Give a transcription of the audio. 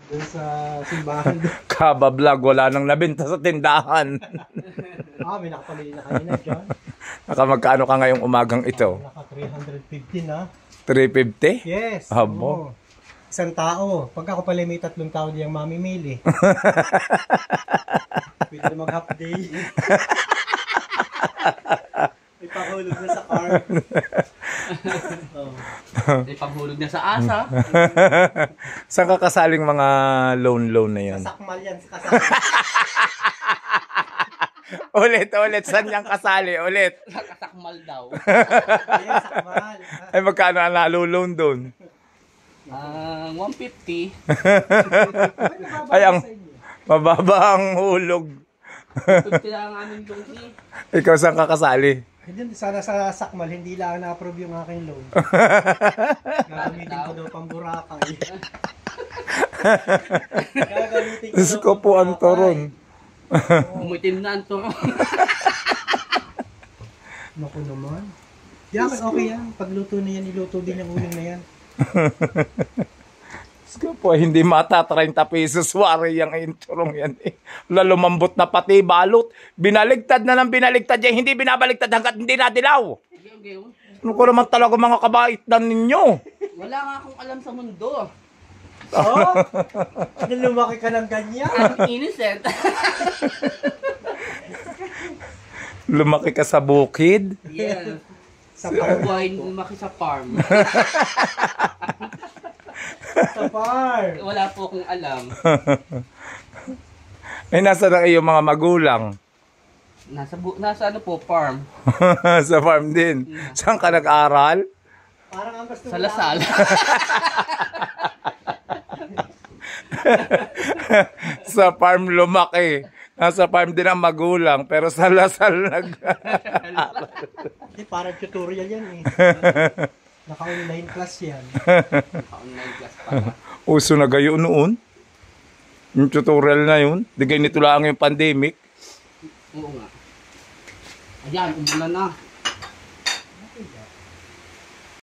Doon sa simbahan. Kabablog, wala nang nabenta sa tindahan. May nakapamili na kanina dyan. Nakamagkano ka ngayong umagang ito? Naka 350 na. 350? Yes. Abo. Isang tao. Pagka ako pala may 3 tao diyang mamimili. Pwede na mag half day. May pahulog na sa car. May paghulog na sa asa. Saan ka kasaling mga loan na yan? Sakmal yan sa kasama. ulit. Saan niyang kasali? Ulit. Sakmal daw. Ayan, sakmal. Ay, magkano ang nalo-loan doon? 150. Ay, ang mababa ang hulog. 50 lang ang aming loan eh. Ikaw saan ka kasali? Hindi, sana sa sakmal, hindi lang na-approve yung aking loan. Gagamitin ko daw pang Boracay. Gagamitin Diyos ko po ang toron. Umitim na ang turo. Naku naman. Yan, okay yan. Pagluto na yan, iluto din yung uling na yan. Diyos ko po, hindi mata 30 pesos. Wari yung inturong yan eh. Lumambot na pati balot. Binaligtad na ng binaligtad yan. Hindi binabaligtad hanggat hindi nadilaw. Ano ko naman talaga mga kabait na ninyo? Wala nga akong alam sa mundo. Oh? Lumaki ka ng ganyan. I'm innocent. Lumaki ka sa bukid? Yes. Sa farm. Buhay lumaki sa farm. Sa farm. Wala po akong alam. Ay, nasa na iyong mga magulang? Nasa ano po, farm. Sa farm din. Saan ka nag-aral? Parang ang gusto Sa Lasal. Sa farm lumaki. Nasa farm din ang magulang, pero sa Lasal Parang tutorial yan eh. Naka-online class yan. Online class pala. Uso na gayo noon. Yung tutorial na yun. Di ganito lang yung pandemic. Oo nga. Ayan, umulan na.